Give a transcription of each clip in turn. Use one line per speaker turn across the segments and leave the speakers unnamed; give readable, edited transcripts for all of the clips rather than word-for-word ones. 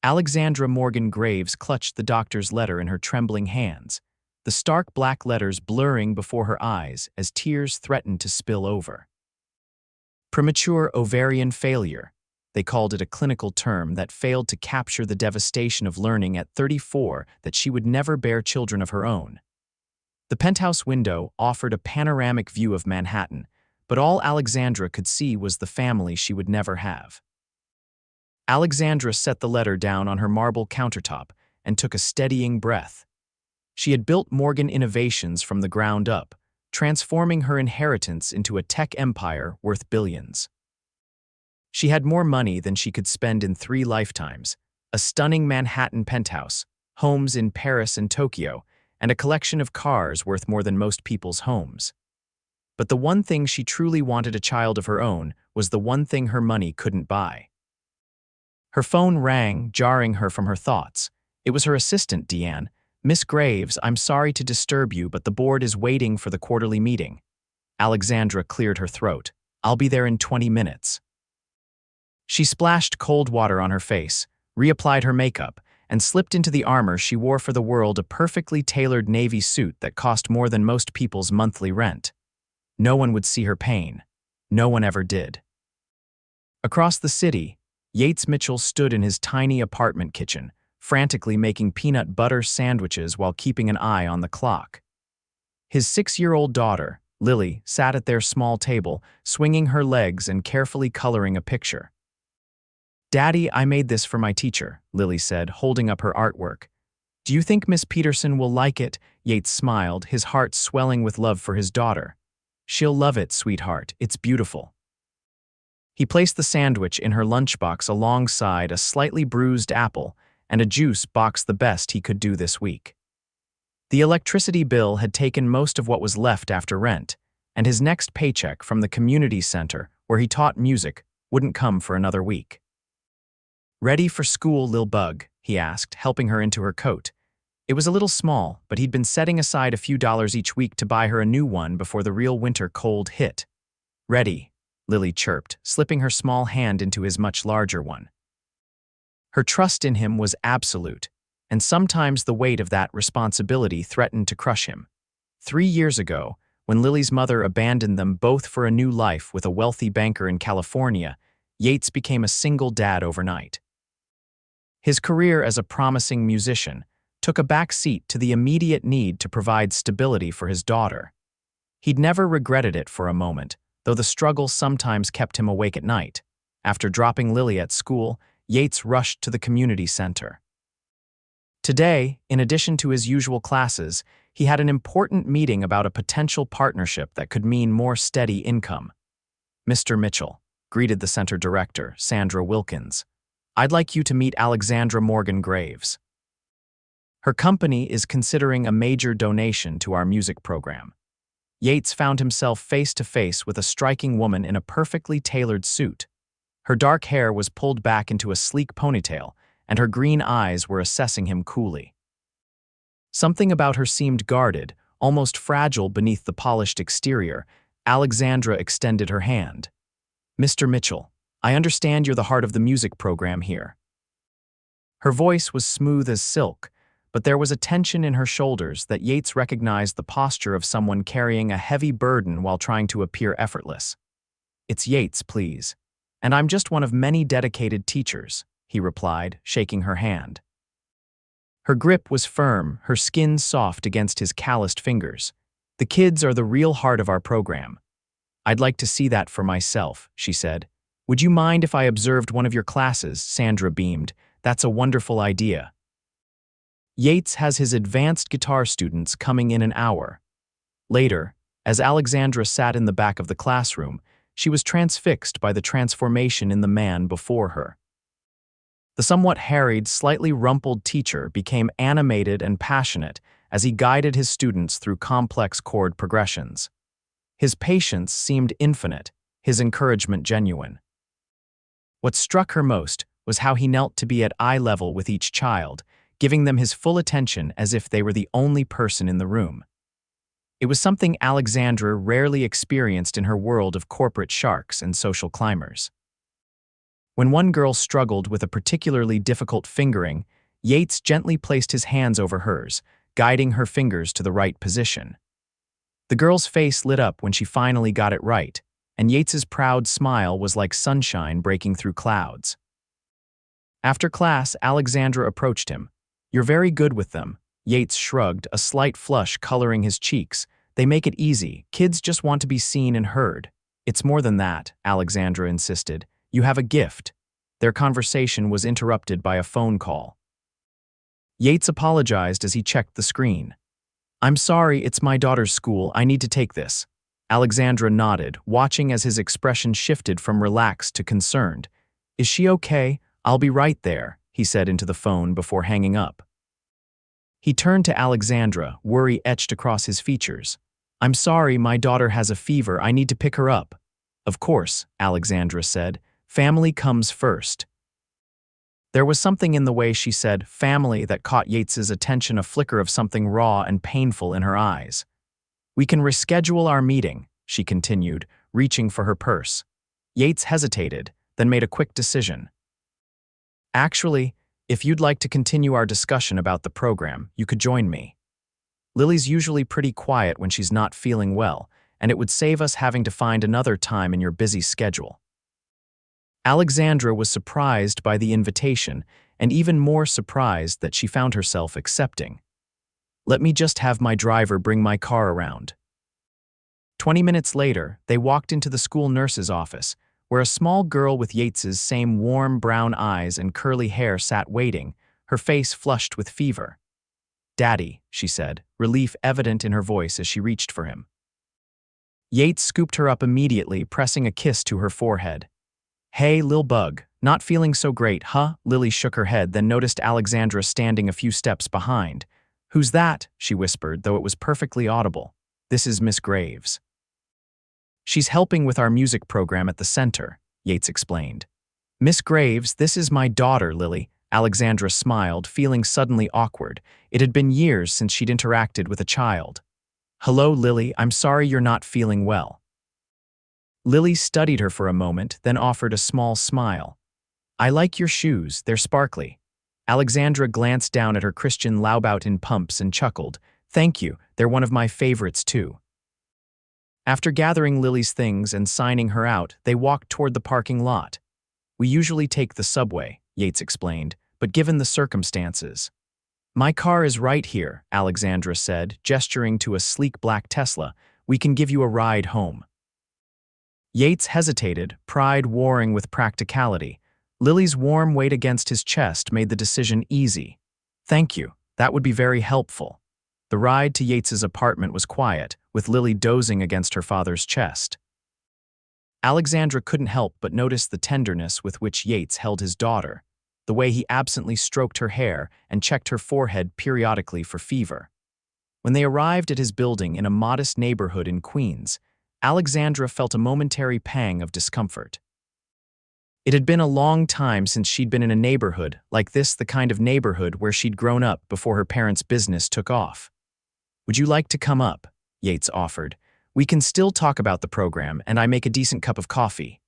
Alexandra Morgan Graves clutched the doctor's letter in her trembling hands, the stark black letters blurring before her eyes as tears threatened to spill over. Premature ovarian failure. They called it a clinical term that failed to capture the devastation of learning at 34 that she would never bear children of her own. The penthouse window offered a panoramic view of Manhattan, but all Alexandra could see was the family she would never have. Alexandra set the letter down on her marble countertop and took a steadying breath. She had built Morgan Innovations from the ground up, transforming her inheritance into a tech empire worth billions. She had more money than she could spend in 3 lifetimes, a stunning Manhattan penthouse, homes in Paris and Tokyo, and a collection of cars worth more than most people's homes. But the one thing she truly wanted a child of her own was the one thing her money couldn't buy. Her phone rang, jarring her from her thoughts. It was her assistant, Deanne. "Miss Graves, I'm sorry to disturb you, but the board is waiting for the quarterly meeting." Alexandra cleared her throat. "I'll be there in 20 minutes. She splashed cold water on her face, reapplied her makeup, and slipped into the armor she wore for the world, a perfectly tailored navy suit that cost more than most people's monthly rent. No one would see her pain. No one ever did. Across the city, Yates Mitchell stood in his tiny apartment kitchen, frantically making peanut butter sandwiches while keeping an eye on the clock. His 6-year-old daughter, Lily, sat at their small table, swinging her legs and carefully coloring a picture. "Daddy, I made this for my teacher," Lily said, holding up her artwork. "Do you think Miss Peterson will like it?" Yates smiled, his heart swelling with love for his daughter. "She'll love it, sweetheart. It's beautiful." He placed the sandwich in her lunchbox alongside a slightly bruised apple and a juice box, the best he could do this week. The electricity bill had taken most of what was left after rent, and his next paycheck from the community center where he taught music wouldn't come for another week. "Ready for school, lil bug?" he asked, helping her into her coat. It was a little small, but he'd been setting aside a few dollars each week to buy her a new one before the real winter cold hit. "Ready," Lily chirped, slipping her small hand into his much larger one. Her trust in him was absolute, and sometimes the weight of that responsibility threatened to crush him. 3 years ago, when Lily's mother abandoned them both for a new life with a wealthy banker in California, Yates became a single dad overnight. His career as a promising musician took a back seat to the immediate need to provide stability for his daughter. He'd never regretted it for a moment, though the struggle sometimes kept him awake at night. After dropping Lily at school, Yates rushed to the community center. Today, in addition to his usual classes, he had an important meeting about a potential partnership that could mean more steady income. "Mr. Mitchell," greeted the center director, Sandra Wilkins, "I'd like you to meet Alexandra Morgan Graves. Her company is considering a major donation to our music program." Yates found himself face to face with a striking woman in a perfectly tailored suit. Her dark hair was pulled back into a sleek ponytail, and her green eyes were assessing him coolly. Something about her seemed guarded, almost fragile beneath the polished exterior. Alexandra extended her hand. "Mr. Mitchell, I understand you're the heart of the music program here." Her voice was smooth as silk, but there was a tension in her shoulders that Yates recognized the posture of someone carrying a heavy burden while trying to appear effortless. "It's Yates, please. And I'm just one of many dedicated teachers," he replied, shaking her hand. Her grip was firm, her skin soft against his calloused fingers. "The kids are the real heart of our program." "I'd like to see that for myself," she said. "Would you mind if I observed one of your classes?" Sandra beamed. "That's a wonderful idea." Yates has his advanced guitar students coming in an hour. Later, as Alexandra sat in the back of the classroom, she was transfixed by the transformation in the man before her. The somewhat harried, slightly rumpled teacher became animated and passionate as he guided his students through complex chord progressions. His patience seemed infinite, his encouragement genuine. What struck her most was how he knelt to be at eye level with each child, giving them his full attention as if they were the only person in the room. It was something Alexandra rarely experienced in her world of corporate sharks and social climbers. When one girl struggled with a particularly difficult fingering, Yates gently placed his hands over hers, guiding her fingers to the right position. The girl's face lit up when she finally got it right, and Yates's proud smile was like sunshine breaking through clouds. After class, Alexandra approached him. "You're very good with them." Yates shrugged, a slight flush coloring his cheeks. "They make it easy. Kids just want to be seen and heard." "It's more than that," Alexandra insisted. "You have a gift." Their conversation was interrupted by a phone call. Yates apologized as he checked the screen. "I'm sorry, it's my daughter's school. I need to take this." Alexandra nodded, watching as his expression shifted from relaxed to concerned. "Is she okay? I'll be right there," he said into the phone before hanging up. He turned to Alexandra, worry etched across his features. "I'm sorry, my daughter has a fever. I need to pick her up." "Of course," Alexandra said. "Family comes first." There was something in the way she said family that caught Yates's attention, a flicker of something raw and painful in her eyes. "We can reschedule our meeting," she continued, reaching for her purse. Yates hesitated, then made a quick decision. "Actually, if you'd like to continue our discussion about the program, you could join me. Lily's usually pretty quiet when she's not feeling well, and it would save us having to find another time in your busy schedule." Alexandra was surprised by the invitation, and even more surprised that she found herself accepting. "Let me just have my driver bring my car around." 20 minutes later, they walked into the school nurse's office, where a small girl with Yates's same warm brown eyes and curly hair sat waiting, her face flushed with fever. "Daddy," she said, relief evident in her voice as she reached for him. Yates scooped her up immediately, pressing a kiss to her forehead. "Hey, lil bug, not feeling so great, huh?" Lily shook her head, then noticed Alexandra standing a few steps behind. "Who's that?" she whispered, though it was perfectly audible. "This is Miss Graves. She's helping with our music program at the center," Yates explained. "Miss Graves, this is my daughter, Lily." Alexandra smiled, feeling suddenly awkward. It had been years since she'd interacted with a child. "Hello, Lily, I'm sorry you're not feeling well." Lily studied her for a moment, then offered a small smile. "I like your shoes, they're sparkly." Alexandra glanced down at her Christian Louboutin pumps and chuckled. "Thank you, they're one of my favorites too." After gathering Lily's things and signing her out, they walked toward the parking lot. "We usually take the subway," Yates explained, "but given the circumstances." "My car is right here," Alexandra said, gesturing to a sleek black Tesla. "We can give you a ride home." Yates hesitated, pride warring with practicality. Lily's warm weight against his chest made the decision easy. "Thank you, that would be very helpful." The ride to Yates's apartment was quiet, with Lily dozing against her father's chest. Alexandra couldn't help but notice the tenderness with which Yates held his daughter, the way he absently stroked her hair and checked her forehead periodically for fever. When they arrived at his building in a modest neighborhood in Queens, Alexandra felt a momentary pang of discomfort. It had been a long time since she'd been in a neighborhood like this, the kind of neighborhood where she'd grown up before her parents' business took off. "Would you like to come up?" Yates offered. "We can still talk about the program, and I make a decent cup of coffee."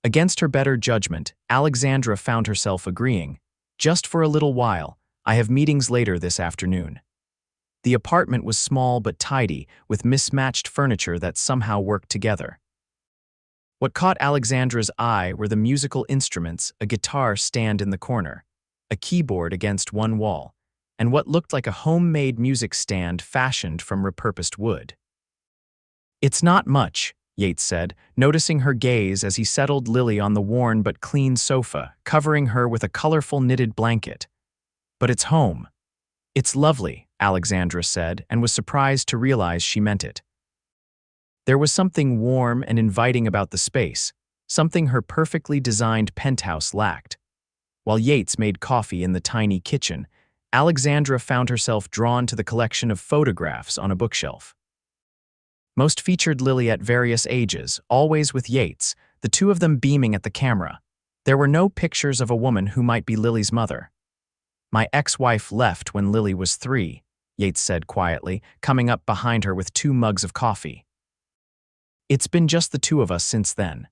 Against her better judgment, Alexandra found herself agreeing. "Just for a little while. I have meetings later this afternoon." The apartment was small but tidy, with mismatched furniture that somehow worked together. What caught Alexandra's eye were the musical instruments, a guitar stand in the corner, a keyboard against one wall, and what looked like a homemade music stand fashioned from repurposed wood. "It's not much," Yates said, noticing her gaze as he settled Lily on the worn but clean sofa, covering her with a colorful knitted blanket. "But it's home." "It's lovely," Alexandra said, and was surprised to realize she meant it. There was something warm and inviting about the space, something her perfectly designed penthouse lacked. While Yates made coffee in the tiny kitchen, Alexandra found herself drawn to the collection of photographs on a bookshelf. Most featured Lily at various ages, always with Yates, the two of them beaming at the camera. There were no pictures of a woman who might be Lily's mother. "My ex-wife left when Lily was 3, Yates said quietly, coming up behind her with 2 mugs of coffee. "It's been just the two of us since then."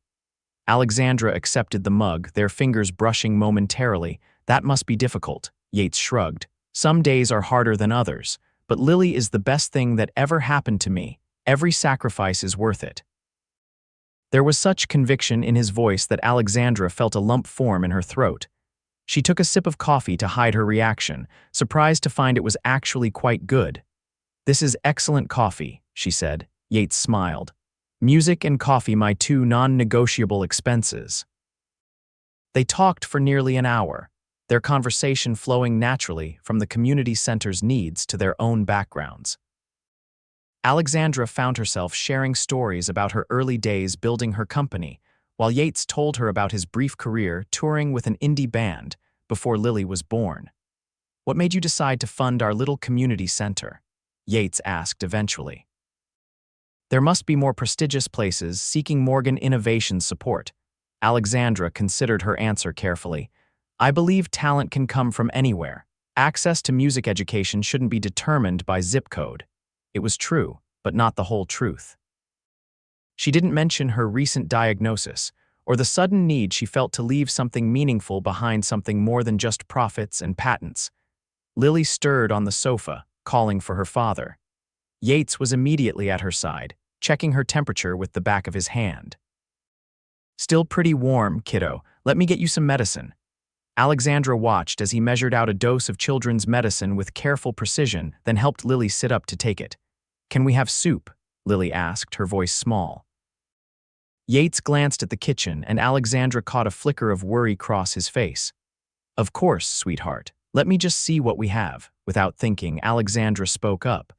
Alexandra accepted the mug, their fingers brushing momentarily. That must be difficult, Yates shrugged. Some days are harder than others, but Lily is the best thing that ever happened to me. Every sacrifice is worth it. There was such conviction in his voice that Alexandra felt a lump form in her throat. She took a sip of coffee to hide her reaction, surprised to find it was actually quite good. "This is excellent coffee," she said. Yates smiled. "Music and coffee, my two non-negotiable expenses." They talked for nearly an hour, their conversation flowing naturally from the community center's needs to their own backgrounds. Alexandra found herself sharing stories about her early days building her company, while Yates told her about his brief career touring with an indie band before Lily was born. "What made you decide to fund our little community center?" Yates asked eventually. "There must be more prestigious places seeking Morgan Innovation's support." Alexandra considered her answer carefully. "I believe talent can come from anywhere. Access to music education shouldn't be determined by zip code." It was true, but not the whole truth. She didn't mention her recent diagnosis, or the sudden need she felt to leave something meaningful behind, something more than just profits and patents. Lily stirred on the sofa, calling for her father. Yates was immediately at her side, checking her temperature with the back of his hand. "Still pretty warm, kiddo. Let me get you some medicine." Alexandra watched as he measured out a dose of children's medicine with careful precision, then helped Lily sit up to take it. "Can we have soup?" Lily asked, her voice small. Yates glanced at the kitchen, and Alexandra caught a flicker of worry cross his face. "Of course, sweetheart. Let me just see what we have." Without thinking, Alexandra spoke up.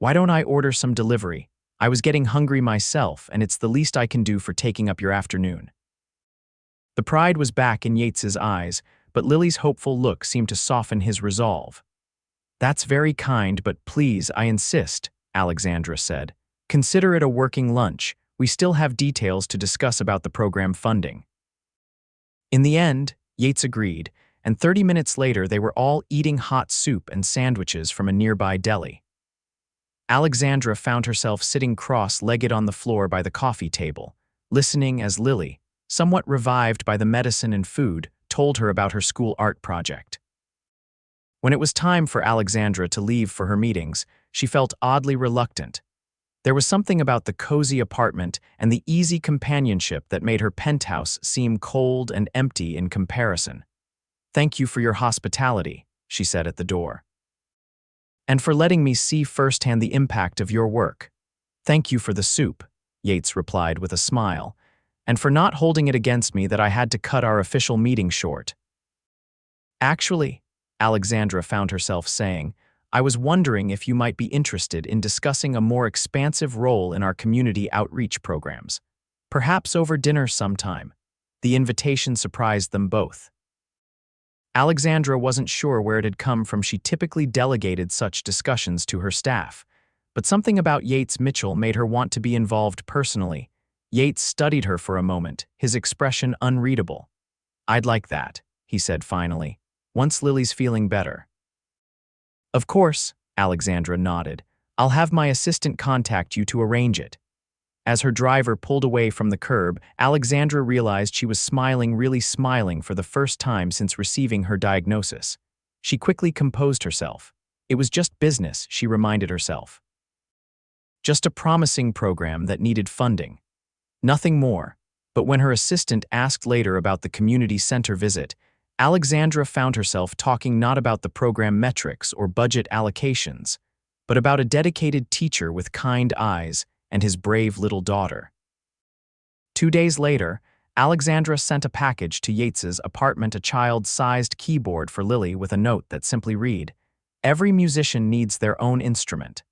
"Why don't I order some delivery? I was getting hungry myself, and it's the least I can do for taking up your afternoon." The pride was back in Yates's eyes, but Lily's hopeful look seemed to soften his resolve. "That's very kind, but please, I insist," Alexandra said. "Consider it a working lunch. We still have details to discuss about the program funding." In the end, Yates agreed, and 30 minutes later they were all eating hot soup and sandwiches from a nearby deli. Alexandra found herself sitting cross-legged on the floor by the coffee table, listening as Lily, somewhat revived by the medicine and food, told her about her school art project. When it was time for Alexandra to leave for her meetings, she felt oddly reluctant. There was something about the cozy apartment and the easy companionship that made her penthouse seem cold and empty in comparison. "Thank you for your hospitality," she said at the door. "And for letting me see firsthand the impact of your work." "Thank you for the soup," Yates replied with a smile, "and for not holding it against me that I had to cut our official meeting short." "Actually," Alexandra found herself saying, "I was wondering if you might be interested in discussing a more expansive role in our community outreach programs. Perhaps over dinner sometime." The invitation surprised them both. Alexandra wasn't sure where it had come from. She typically delegated such discussions to her staff, but something about Yates Mitchell made her want to be involved personally. Yates studied her for a moment, his expression unreadable. "I'd like that," he said finally, "once Lily's feeling better." "Of course," Alexandra nodded. "I'll have my assistant contact you to arrange it." As her driver pulled away from the curb, Alexandra realized she was smiling, really smiling for the first time since receiving her diagnosis. She quickly composed herself. It was just business, she reminded herself. Just a promising program that needed funding. Nothing more. But when her assistant asked later about the community center visit, Alexandra found herself talking not about the program metrics or budget allocations, but about a dedicated teacher with kind eyes and his brave little daughter. 2 days later, Alexandra sent a package to Yates's apartment, a child-sized keyboard for Lily with a note that simply read, "Every musician needs their own instrument."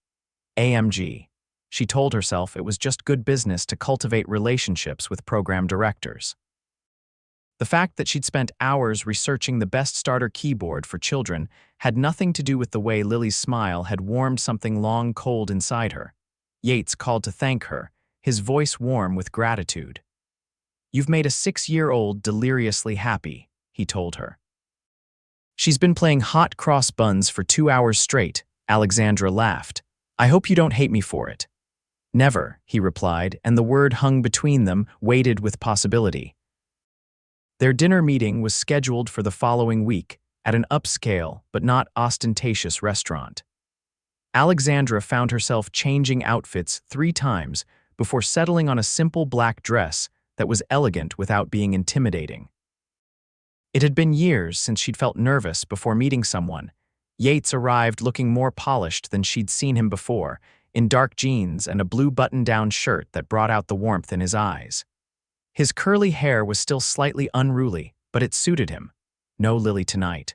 AMG. She told herself it was just good business to cultivate relationships with program directors. The fact that she'd spent hours researching the best starter keyboard for children had nothing to do with the way Lily's smile had warmed something long cold inside her. Yates called to thank her, his voice warm with gratitude. "You've made a 6-year-old deliriously happy," he told her. "She's been playing hot cross buns for 2 hours straight," Alexandra laughed. "I hope you don't hate me for it." "Never," he replied, and the word hung between them, weighted with possibility. Their dinner meeting was scheduled for the following week at an upscale but not ostentatious restaurant. Alexandra found herself changing outfits 3 times before settling on a simple black dress that was elegant without being intimidating. It had been years since she'd felt nervous before meeting someone. Yates arrived looking more polished than she'd seen him before, in dark jeans and a blue button-down shirt that brought out the warmth in his eyes. His curly hair was still slightly unruly, but it suited him. "No Lily tonight?"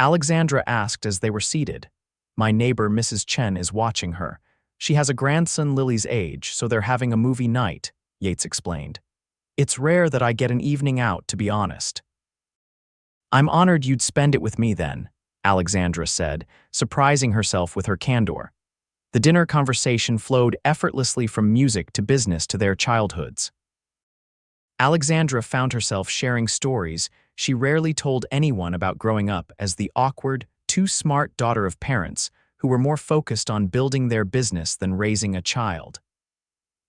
Alexandra asked as they were seated. "My neighbor Mrs. Chen is watching her. She has a grandson Lily's age, so they're having a movie night," Yates explained. "It's rare that I get an evening out, to be honest." "I'm honored you'd spend it with me then," Alexandra said, surprising herself with her candor. The dinner conversation flowed effortlessly from music to business to their childhoods. Alexandra found herself sharing stories she rarely told anyone about growing up as the awkward, too smart daughter of parents who were more focused on building their business than raising a child.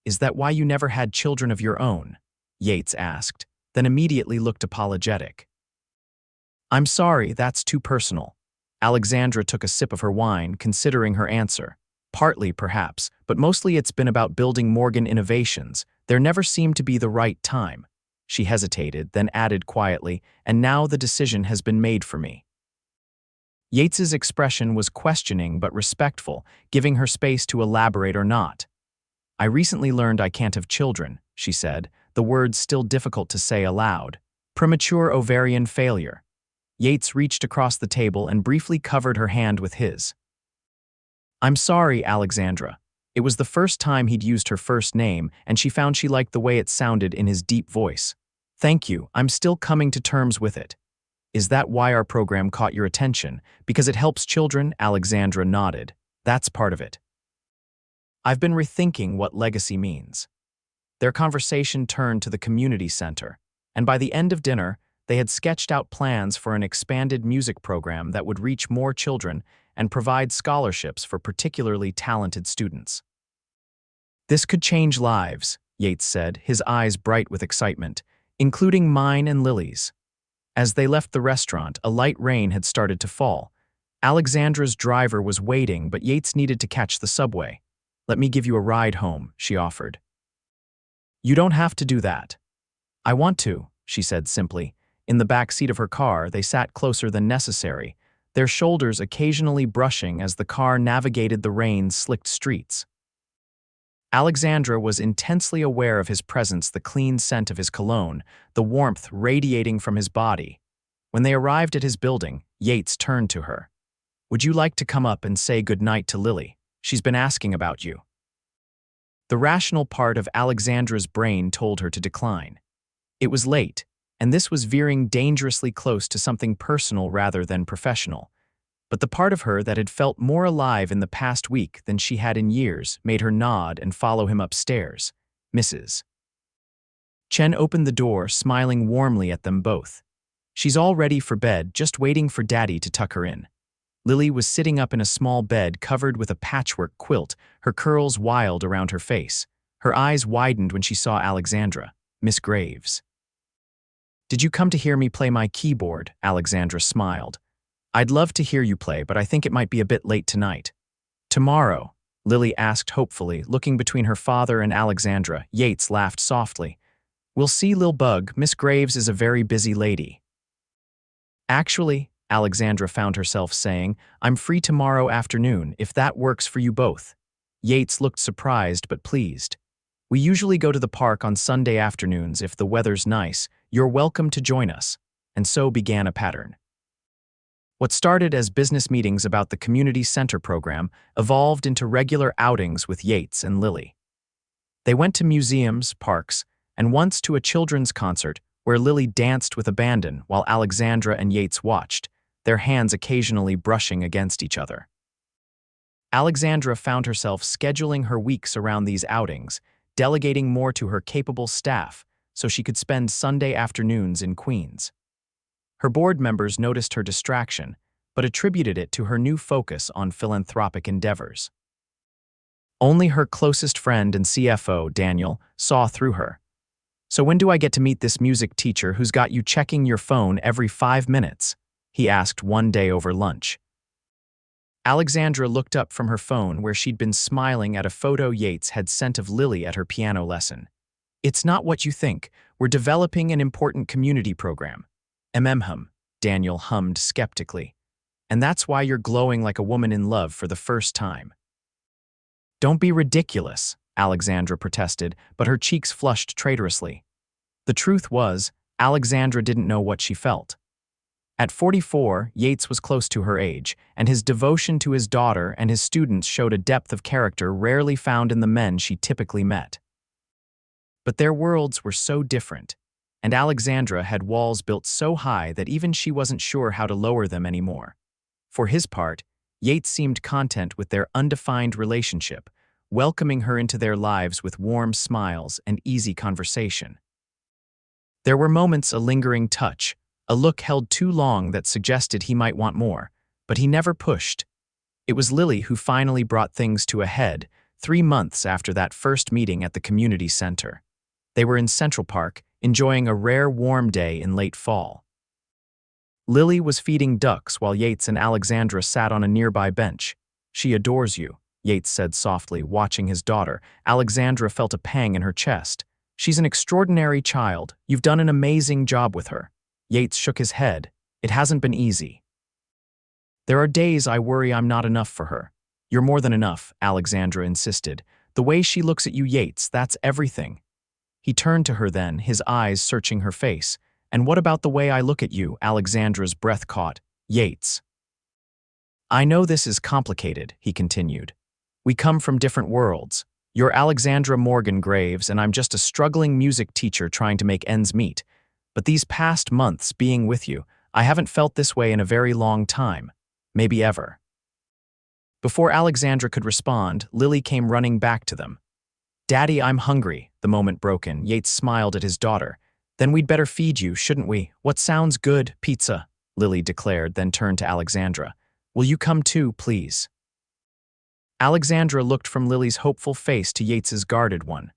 "Is that why you never had children of your own?" Yates asked, then immediately looked apologetic. "I'm sorry, that's too personal." Alexandra took a sip of her wine, considering her answer. "Partly, perhaps, but mostly it's been about building Morgan Innovations. There never seemed to be the right time." She hesitated, then added quietly, "And now the decision has been made for me." Yates's expression was questioning but respectful, giving her space to elaborate or not. "I recently learned I can't have children," she said, the words still difficult to say aloud. "Premature ovarian failure." Yates reached across the table and briefly covered her hand with his. "I'm sorry, Alexandra." It was the first time he'd used her first name, and she found she liked the way it sounded in his deep voice. "Thank you, I'm still coming to terms with it." "Is that why our program caught your attention? Because it helps children?" Alexandra nodded. "That's part of it." "I've been rethinking what legacy means." Their conversation turned to the community center, and by the end of dinner, they had sketched out plans for an expanded music program that would reach more children and provide scholarships for particularly talented students. "This could change lives," Yates said, his eyes bright with excitement, "including mine and Lily's." As they left the restaurant, a light rain had started to fall. Alexandra's driver was waiting, but Yates needed to catch the subway. "Let me give you a ride home," she offered. "You don't have to do that." "I want to," she said simply. In the back seat of her car, they sat closer than necessary, their shoulders occasionally brushing as the car navigated the rain-slicked streets. Alexandra was intensely aware of his presence, the clean scent of his cologne, the warmth radiating from his body. When they arrived at his building, Yates turned to her. "Would you like to come up and say goodnight to Lily? She's been asking about you." The rational part of Alexandra's brain told her to decline. It was late, and this was veering dangerously close to something personal rather than professional. But the part of her that had felt more alive in the past week than she had in years made her nod and follow him upstairs. "Mrs. Chen opened the door, smiling warmly at them both. "She's all ready for bed, just waiting for Daddy to tuck her in." Lily was sitting up in a small bed covered with a patchwork quilt, her curls wild around her face. Her eyes widened when she saw Alexandra. "Miss Graves." "Did you come to hear me play my keyboard?" Alexandra smiled. "I'd love to hear you play, but I think it might be a bit late tonight." "Tomorrow?" Lily asked hopefully, looking between her father and Alexandra. Yates laughed softly. "We'll see, Lil Bug. Miss Graves is a very busy lady." "Actually," Alexandra found herself saying, "I'm free tomorrow afternoon, if that works for you both." Yates looked surprised but pleased. "We usually go to the park on Sunday afternoons if the weather's nice. You're welcome to join us." And so began a pattern. What started as business meetings about the community center program evolved into regular outings with Yates and Lily. They went to museums, parks, and once to a children's concert where Lily danced with abandon while Alexandra and Yates watched, their hands occasionally brushing against each other. Alexandra found herself scheduling her weeks around these outings, delegating more to her capable staff so she could spend Sunday afternoons in Queens. Her board members noticed her distraction, but attributed it to her new focus on philanthropic endeavors. Only her closest friend and CFO, Daniel, saw through her. "So when do I get to meet this music teacher who's got you checking your phone every 5 minutes?" he asked one day over lunch. Alexandra looked up from her phone where she'd been smiling at a photo Yates had sent of Lily at her piano lesson. "It's not what you think. We're developing an important community program." "Hum," Daniel hummed skeptically. "And that's why you're glowing like a woman in love for the first time." "Don't be ridiculous," Alexandra protested, but her cheeks flushed traitorously. The truth was, Alexandra didn't know what she felt. At 44, Yates was close to her age, and his devotion to his daughter and his students showed a depth of character rarely found in the men she typically met. But their worlds were so different, and Alexandra had walls built so high that even she wasn't sure how to lower them anymore. For his part, Yates seemed content with their undefined relationship, welcoming her into their lives with warm smiles and easy conversation. There were moments a lingering touch, a look held too long that suggested he might want more, but he never pushed. It was Lily who finally brought things to a head, 3 months after that first meeting at the community center. They were in Central Park, enjoying a rare warm day in late fall. Lily was feeding ducks while Yates and Alexandra sat on a nearby bench. "She adores you," Yates said softly, watching his daughter. Alexandra felt a pang in her chest. "She's an extraordinary child. You've done an amazing job with her." Yates shook his head. "It hasn't been easy. There are days I worry I'm not enough for her." "You're more than enough," Alexandra insisted. "The way she looks at you, Yates, that's everything." He turned to her then, his eyes searching her face. "And what about the way I look at you?" Alexandra's breath caught. "Yates, I know this is complicated," he continued. "We come from different worlds. You're Alexandra Morgan Graves, and I'm just a struggling music teacher trying to make ends meet. But these past months being with you, I haven't felt this way in a very long time. Maybe ever." Before Alexandra could respond, Lily came running back to them. "Daddy, I'm hungry," the moment broke in. Yates smiled at his daughter. "Then we'd better feed you, shouldn't we?" "What sounds good? Pizza," Lily declared, then turned to Alexandra. "Will you come too, please?" Alexandra looked from Lily's hopeful face to Yates's guarded one.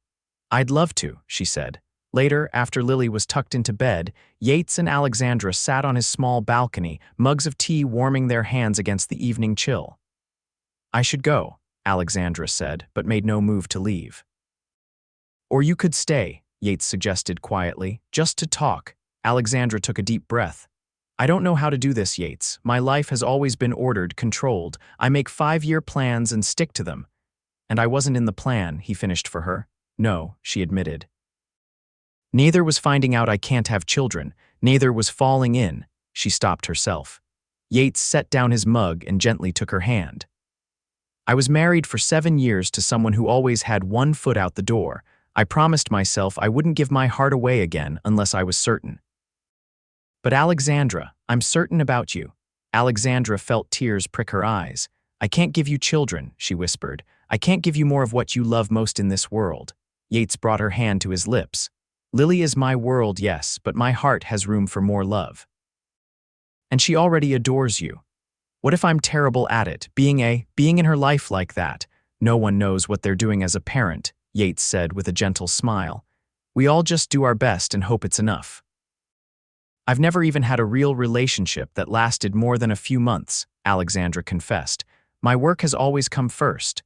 "I'd love to," she said. Later, after Lily was tucked into bed, Yates and Alexandra sat on his small balcony, mugs of tea warming their hands against the evening chill. "I should go," Alexandra said, but made no move to leave. "Or you could stay," Yates suggested quietly, "just to talk." Alexandra took a deep breath. "I don't know how to do this, Yates. My life has always been ordered, controlled. I make 5-year plans and stick to them." "And I wasn't in the plan," he finished for her. "No," she admitted. "Neither was finding out I can't have children. Neither was falling in." She stopped herself. Yates set down his mug and gently took her hand. "I was married for 7 years to someone who always had one foot out the door. I promised myself I wouldn't give my heart away again unless I was certain." "But Alexandra, I'm certain about you." Alexandra felt tears prick her eyes. "I can't give you children," she whispered. "I can't give you more of what you love most in this world." Yates brought her hand to his lips. "Lily is my world, yes, but my heart has room for more love. And she already adores you. What if I'm terrible at it, being in her life like that? No one knows what they're doing as a parent," Yates said with a gentle smile. "We all just do our best and hope it's enough." "I've never even had a real relationship that lasted more than a few months," Alexandra confessed. "My work has always come first."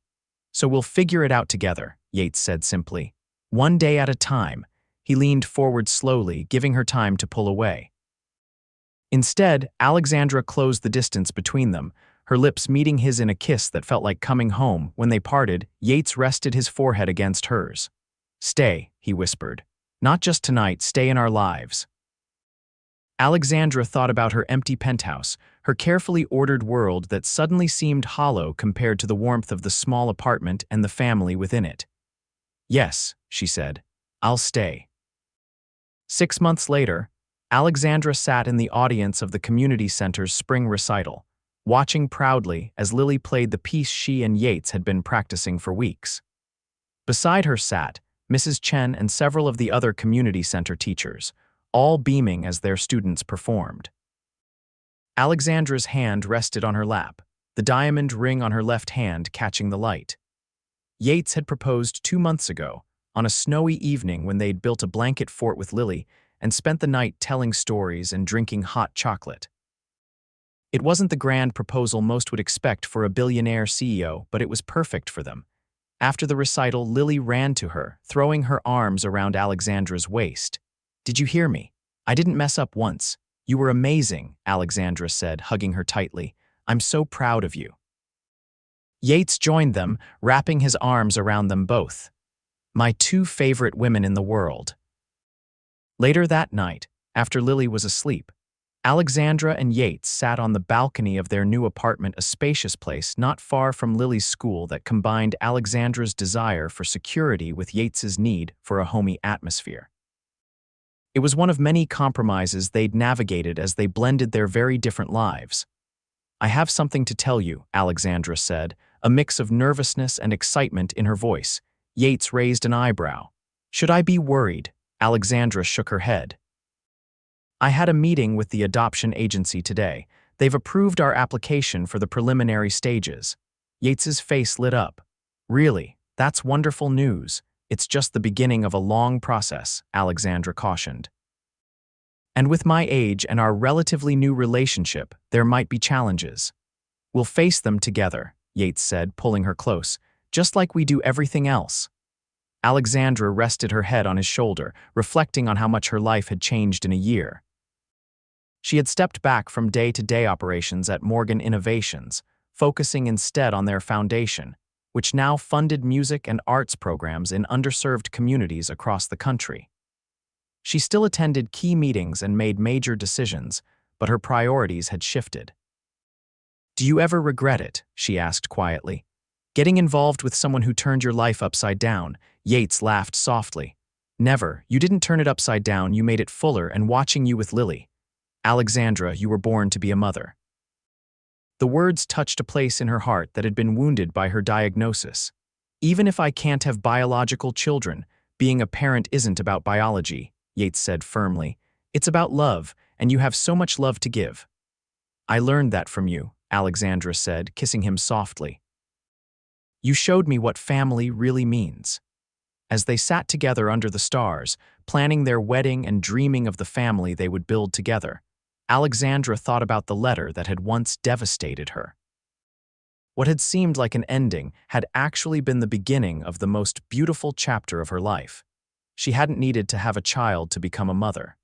"So we'll figure it out together," Yates said simply. "One day at a time." He leaned forward slowly, giving her time to pull away. Instead, Alexandra closed the distance between them, her lips meeting his in a kiss that felt like coming home. When they parted, Yates rested his forehead against hers. "Stay," he whispered. "Not just tonight, stay in our lives." Alexandra thought about her empty penthouse, her carefully ordered world that suddenly seemed hollow compared to the warmth of the small apartment and the family within it. "Yes," she said, "I'll stay." 6 months later, Alexandra sat in the audience of the community center's spring recital, watching proudly as Lily played the piece she and Yates had been practicing for weeks. Beside her sat Mrs. Chen and several of the other community center teachers, all beaming as their students performed. Alexandra's hand rested on her lap, the diamond ring on her left hand catching the light. Yates had proposed 2 months ago, on a snowy evening when they'd built a blanket fort with Lily and spent the night telling stories and drinking hot chocolate. It wasn't the grand proposal most would expect for a billionaire CEO, but it was perfect for them. After the recital, Lily ran to her, throwing her arms around Alexandra's waist. "Did you hear me? I didn't mess up once. You were amazing," Alexandra said, hugging her tightly. "I'm so proud of you." Yates joined them, wrapping his arms around them both. "My two favorite women in the world." Later that night, after Lily was asleep, Alexandra and Yates sat on the balcony of their new apartment, a spacious place not far from Lily's school that combined Alexandra's desire for security with Yates's need for a homey atmosphere. It was one of many compromises they'd navigated as they blended their very different lives. "I have something to tell you," Alexandra said, a mix of nervousness and excitement in her voice. Yates raised an eyebrow. "Should I be worried?" Alexandra shook her head. "I had a meeting with the adoption agency today. They've approved our application for the preliminary stages." Yates's face lit up. "Really? That's wonderful news. It's just the beginning of a long process," Alexandra cautioned. "And with my age and our relatively new relationship, there might be challenges. We'll face them together," Yates said, pulling her close, "just like we do everything else." Alexandra rested her head on his shoulder, reflecting on how much her life had changed in a year. She had stepped back from day-to-day operations at Morgan Innovations, focusing instead on their foundation, which now funded music and arts programs in underserved communities across the country. She still attended key meetings and made major decisions, but her priorities had shifted. "Do you ever regret it?" she asked quietly. "Getting involved with someone who turned your life upside down?" Yates laughed softly. "Never. You didn't turn it upside down, you made it fuller, and watching you with Lily. Alexandra, you were born to be a mother." The words touched a place in her heart that had been wounded by her diagnosis. "Even if I can't have biological children, being a parent isn't about biology," Yates said firmly. "It's about love, and you have so much love to give." "I learned that from you," Alexandra said, kissing him softly. "You showed me what family really means." As they sat together under the stars, planning their wedding and dreaming of the family they would build together, Alexandra thought about the letter that had once devastated her. What had seemed like an ending had actually been the beginning of the most beautiful chapter of her life. She hadn't needed to have a child to become a mother.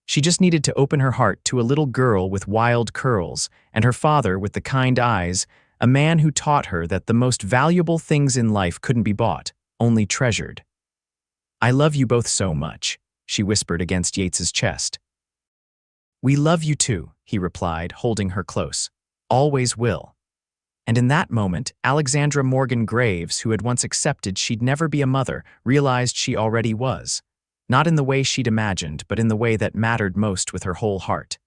She just needed to open her heart to a little girl with wild curls, and her father with the kind eyes, a man who taught her that the most valuable things in life couldn't be bought, only treasured. "I love you both so much," she whispered against Yates's chest. "We love you too," he replied, holding her close. "Always will." And in that moment, Alexandra Morgan Graves, who had once accepted she'd never be a mother, realized she already was. Not in the way she'd imagined, but in the way that mattered most with her whole heart.